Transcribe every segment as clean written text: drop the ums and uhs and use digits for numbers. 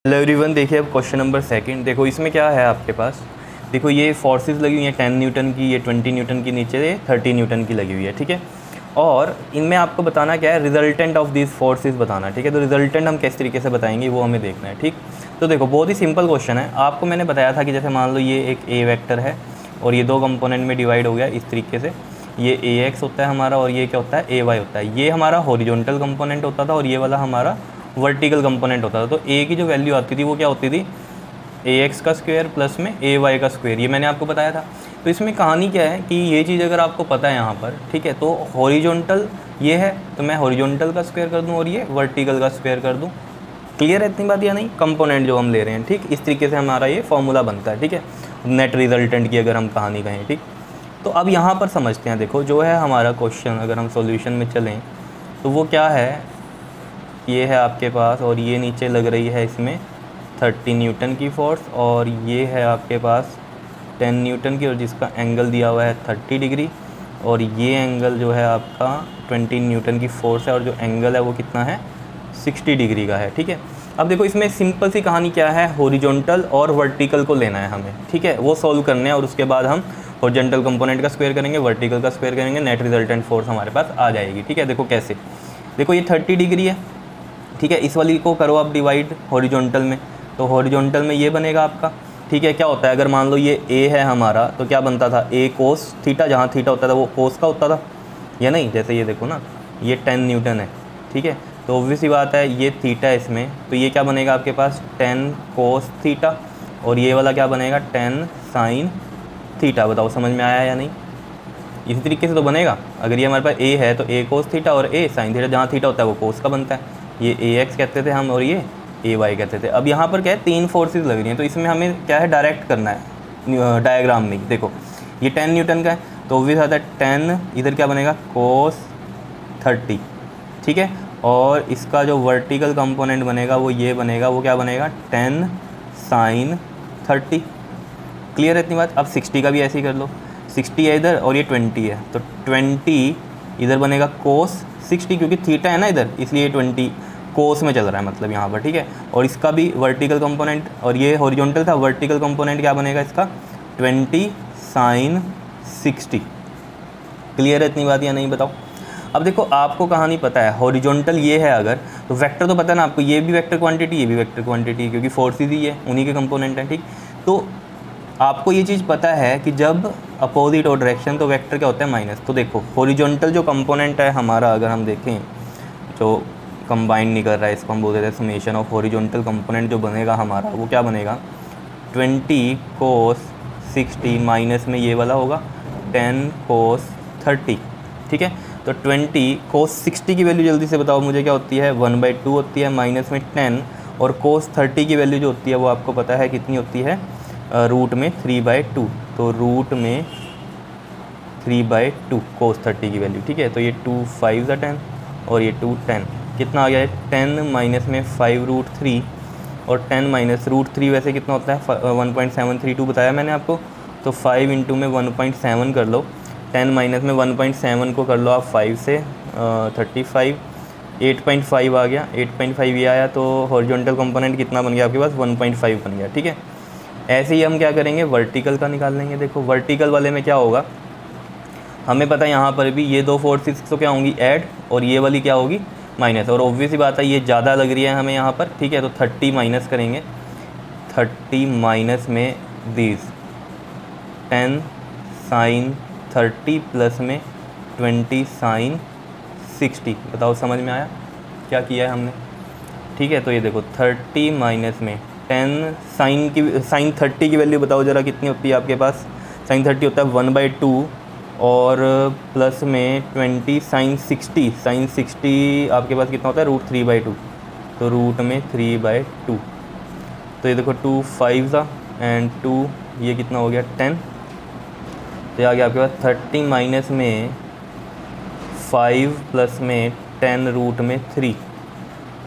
Hello everyone, देखिए अब question number second. देखो इसमें क्या है आपके पास। देखो ये फोर्सेस लगी हुई हैं 10 न्यूटन की, ये 20 न्यूटन की, नीचे ये 30 न्यूटन की लगी हुई है, ठीक है। और इनमें आपको बताना क्या है, रिजल्टेंट ऑफ दिस फोर्सेस बताना, ठीक है। तो रिजल्टेंट हम किस तरीके से बताएंगे वो हमें देखना है, ठीक। तो देखो बहुत ही सिंपल क्वेश्चन है। आपको मैंने बताया था कि जैसे मान लो ये एक ए वेक्टर है और ये दो कंपोनेंट में डिवाइड हो गया इस तरीके से। ये ए एक्स होता है हमारा और ये क्या होता है, ए वाई होता है। ये हमारा हॉरिजॉन्टल कंपोनेंट होता था और ये वाला हमारा वर्टिकल कंपोनेंट होता था। तो ए की जो वैल्यू आती थी वो क्या होती थी, ए एक्स का स्क्वायर प्लस में ए वाई का स्क्वायर, ये मैंने आपको बताया था। तो इसमें कहानी क्या है कि ये चीज़ अगर आपको पता है यहाँ पर, ठीक है, तो हॉरिजॉन्टल ये है तो मैं हॉरिजॉन्टल का स्क्वायर कर दूँ और ये वर्टिकल का स्क्वायर कर दूँ। क्लियर है इतनी बात या नहीं? कंपोनेंट जो हम ले रहे हैं, ठीक, इस तरीके से हमारा ये फॉर्मूला बनता है, ठीक है, नेट रिजल्टेंट की अगर हम कहानी कहें, ठीक। तो अब यहाँ पर समझते हैं। देखो जो है हमारा क्वेश्चन, अगर हम सॉल्यूशन में चलें तो वो क्या है, ये है आपके पास और ये नीचे लग रही है इसमें 30 न्यूटन की फोर्स और ये है आपके पास 10 न्यूटन की और जिसका एंगल दिया हुआ है 30 डिग्री और ये एंगल जो है आपका 20 न्यूटन की फोर्स है और जो एंगल है वो कितना है, 60 डिग्री का है, ठीक है। अब देखो इसमें सिंपल सी कहानी क्या है, हॉरिजॉन्टल और वर्टिकल को लेना है हमें, ठीक है, वो सॉल्व करने हैं और उसके बाद हम हॉरिजॉन्टल कंपोनेंट का स्क्वायर करेंगे, वर्टिकल का स्क्वायर करेंगे, नेट रिजल्टेंट फोर्स हमारे पास आ जाएगी, ठीक है। देखो कैसे, देखो ये 30 डिग्री है, ठीक है, इस वाली को करो आप डिवाइड हॉरिजॉन्टल में, तो हॉरिजॉन्टल में ये बनेगा आपका, ठीक है। क्या होता है, अगर मान लो ये ए है हमारा तो क्या बनता था, ए कोस थीटा, जहाँ थीटा होता था वो कोस का होता था या नहीं। जैसे ये देखो ना, ये 10 न्यूटन है, ठीक है, तो ऑब्वियस सी बात है ये थीटा है इसमें, तो ये क्या बनेगा आपके पास 10 कोस थीटा और ये वाला क्या बनेगा 10 साइन थीटा। बताओ समझ में आया या नहीं? इसी तरीके से तो बनेगा। अगर ये हमारे पास ए है तो ए कोस थीटा और ए साइन थीटा, जहाँ थीटा होता है वो कोस का बनता है। ये ए एक्स कहते थे हम और ये ए वाई कहते थे। अब यहाँ पर क्या है, तीन फोर्सेस लग रही हैं तो इसमें हमें क्या है, डायरेक्ट करना है डायग्राम में। देखो ये 10 न्यूटन का है तो ऑब्वियस आता है 10, इधर क्या बनेगा कोस 30, ठीक है, और इसका जो वर्टिकल कंपोनेंट बनेगा वो ये बनेगा, वो क्या बनेगा 10 साइन 30। क्लियर है इतनी बात? अब 60 का भी ऐसे ही कर लो, 60 है इधर और ये 20 है तो 20 इधर बनेगा कोस 60, क्योंकि थीटा है ना इधर इसलिए 20 कोस में चल रहा है मतलब यहाँ पर, ठीक है। और इसका भी वर्टिकल कंपोनेंट, और ये हॉरिजॉन्टल था, वर्टिकल कंपोनेंट क्या बनेगा इसका 20 साइन 60। क्लियर है इतनी बात या नहीं? बताओ। अब देखो आपको कहानी पता है, हॉरिजॉन्टल ये है अगर, तो वेक्टर तो पता है ना आपको, ये भी वेक्टर क्वांटिटी, ये भी वेक्टर क्वांटिटी, क्योंकि फोर्सेस ही है, उन्हीं के कंपोनेंट हैं, ठीक। तो आपको ये चीज़ पता है कि जब अपोजिट और डायरेक्शन तो वेक्टर क्या होता है माइनस। तो देखो हॉरिजॉन्टल जो कंपोनेंट है हमारा, अगर हम देखें जो कंबाइंड नहीं कर रहा है, इसको हम बोलते हैं समेशन ऑफ हॉरिजॉन्टल कंपोनेंट, जो बनेगा हमारा वो क्या बनेगा 20 कोस 60 माइनस में ये वाला होगा 10 कोस 30, ठीक है। तो 20 कोस 60 की वैल्यू जल्दी से बताओ मुझे क्या होती है, 1/2 होती है, माइनस में 10, और कोस 30 की वैल्यू जो होती है वो आपको पता है कितनी होती है, रूट में 3/2, तो रूट में 3/2 कोस 30 की वैल्यू, ठीक है। तो ये 2 5 10 और ये 2 10, कितना आ गया है 10 माइनस में 5√3 और 10 माइनस √3 वैसे कितना होता है 1.732 बताया मैंने आपको। तो 5 इंटू में 1.7 कर लो, 10 माइनस में 1.7 को कर लो आप 5 से 35, 8.5 आ गया, 8.5 ये आया, तो हॉरिजॉन्टल कंपोनेंट कितना बन गया आपके पास 1.5 बन गया, ठीक है। ऐसे ही हम क्या करेंगे, वर्टिकल का निकाल लेंगे। देखो वर्टिकल वाले में क्या होगा, हमें पता है यहाँ पर भी ये दो फोर्सेस तो क्या होंगी ऐड, और ये वाली क्या होगी माइनस, और ऑब्वियस ही बात है ये ज़्यादा लग रही है हमें यहाँ पर, ठीक है। तो 30 माइनस करेंगे, 30 माइनस में दीज 10 साइन 30 प्लस में 20 साइन 60। बताओ समझ में आया क्या किया है हमने? ठीक है, तो ये देखो 30 माइनस में 10 साइन 30 की वैल्यू बताओ ज़रा कितनी होती है आपके पास। साइन 30 होता है 1/2 और प्लस में 20 साइन 60 आपके पास कितना होता है √3/2, तो रूट में 3/2। तो ये देखो 2 5 एंड 2 ये कितना हो गया 10, तो ये आ गया आपके पास 30 माइनस में 5 प्लस में 10 रूट में 3।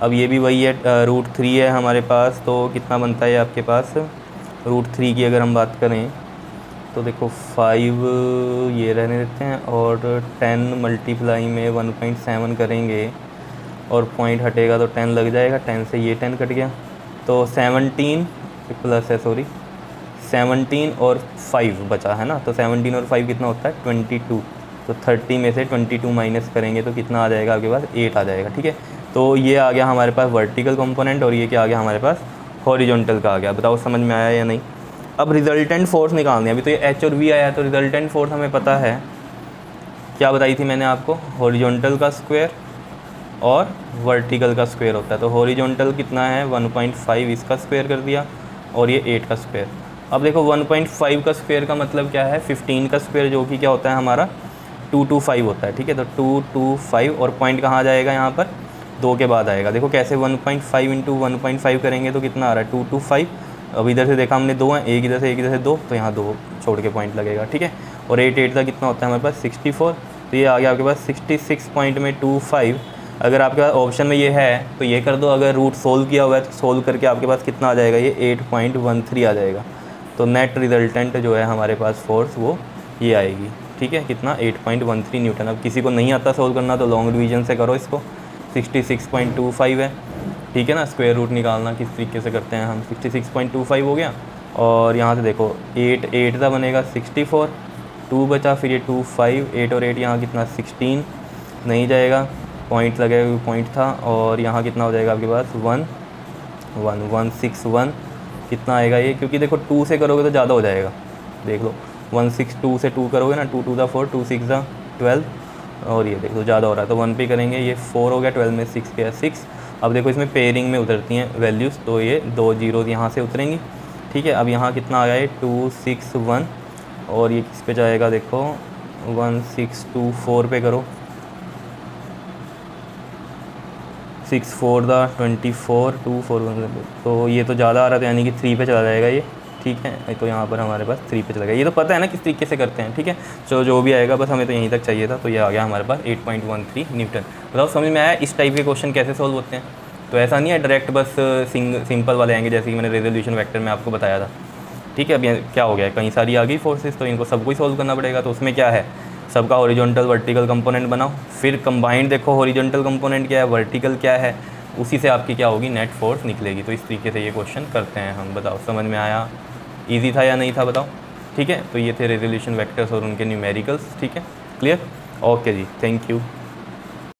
अब ये भी वही है, √3 है हमारे पास, तो कितना बनता है आपके पास √3 की अगर हम बात करें तो देखो 5 ये रहने देते हैं और 10 मल्टीप्लाई में 1.7 करेंगे और पॉइंट हटेगा तो 10 लग जाएगा, 10 से ये 10 कट गया, तो 17 प्लस है, सॉरी 17 और 5 बचा है ना, तो 17 और 5 कितना होता है 22। तो 30 में से 22 माइनस करेंगे तो कितना आ जाएगा आपके पास 8 आ जाएगा। ठीक है, तो ये आ गया हमारे पास वर्टिकल कंपोनेंट और ये क्या आ गया हमारे पास हॉरिजॉन्टल का आ गया। बताओ समझ में आया या नहीं। अब रिजल्टेंट फोर्स निकालनी है। अभी तो ये एच और वी आया, तो रिजल्टेंट फोर्स हमें पता है, क्या बताई थी मैंने आपको, हॉरिजॉन्टल का स्क्वायर और वर्टिकल का स्क्वायर होता है। तो हॉरिजॉन्टल कितना है 1.5, इसका स्क्वायर कर दिया और ये 8 का स्क्वायर। अब देखो 1.5 का स्क्वायर का मतलब क्या है 15 का स्क्वायर, जो कि क्या होता है हमारा 225 होता है। ठीक है, तो 225 और पॉइंट कहाँ जाएगा यहाँ पर 2 के बाद आएगा। देखो कैसे 1.5 इंटू 1.5 करेंगे तो कितना आ रहा है 225। अब इधर से देखा हमने 2 हैं, एक इधर से 2, तो यहाँ 2 छोड़ के पॉइंट लगेगा। ठीक है, और 8 का कितना होता है हमारे पास 64, तो ये आ गया आपके पास 66 पॉइंट में 25। अगर आपके पास ऑप्शन में ये है तो ये कर दो, अगर रूट सोल्व किया हुआ है तो सोल्व करके आपके पास कितना आ जाएगा, ये 8.13 आ जाएगा। तो नेट रिजल्टेंट जो है हमारे पास फोर्स वो ये आएगी। ठीक है, कितना 8.13 न्यूटन। अब किसी को नहीं आता सोल्व करना तो लॉन्ग डिवीजन से करो इसको, 66.25 है। ठीक है ना, स्क्वायर रूट निकालना किस तरीके से करते हैं हम, 66.25 हो गया और यहाँ से देखो 8 का बनेगा 64, 2 बचा, फिर ये 25, 8 और 8 यहाँ कितना 16 नहीं जाएगा, पॉइंट लगेगा पॉइंट था, और यहाँ कितना हो जाएगा आपके पास 161 कितना आएगा ये, क्योंकि देखो 2 से करोगे तो ज़्यादा हो जाएगा। देख लो 162 से 2 करोगे ना, 2 2 4, 2 6 12, और ये देखो ज़्यादा हो रहा है तो 1 पे करेंगे, ये 4 हो गया, 12 में 6 गया 6। अब देखो इसमें पेयरिंग में उतरती हैं वैल्यूज़, तो ये 2 जीरोज़ यहाँ से उतरेंगी। ठीक है, अब यहाँ कितना आ गया ये 261 और ये किस पे जाएगा देखो 1624 पे करो, 6 4 24 2 4 1, तो ये तो ज़्यादा आ रहा था, यानी कि 3 पे चला जाएगा ये। ठीक है, तो यहाँ पर हमारे पास 3 पे चला गया। ये तो पता है ना किस तरीके से करते हैं। ठीक है, तो जो भी आएगा बस हमें तो यहीं तक चाहिए था, तो ये आ गया हमारे पास 8.13 न्यूटन। बताओ समझ में आया इस टाइप के क्वेश्चन कैसे सॉल्व होते हैं। तो ऐसा नहीं है डायरेक्ट बस सिंपल वाले आएंगे, जैसे कि मैंने रेजोल्यूशन वेक्टर में आपको बताया था। ठीक है, अब क्या हो गया, कई सारी आ गई फोर्सेस, तो इनको सबको ही सॉल्व करना पड़ेगा। तो उसमें क्या है, सबका हॉरिजॉन्टल वर्टिकल कंपोनेंट बनाओ, फिर कंबाइंड देखो हॉरिजॉन्टल कंपोनेंट क्या है, वर्टिकल क्या है, उसी से आपकी क्या होगी नेट फोर्स निकलेगी। तो इस तरीके से ये क्वेश्चन करते हैं हम। बताओ समझ में आया, इजी था या नहीं था बताओ। ठीक है, तो ये थे रेजोल्यूशन वेक्टर्स और उनके न्यूमेरिकल्स। ठीक है, क्लियर, ओके जी, थैंक यू।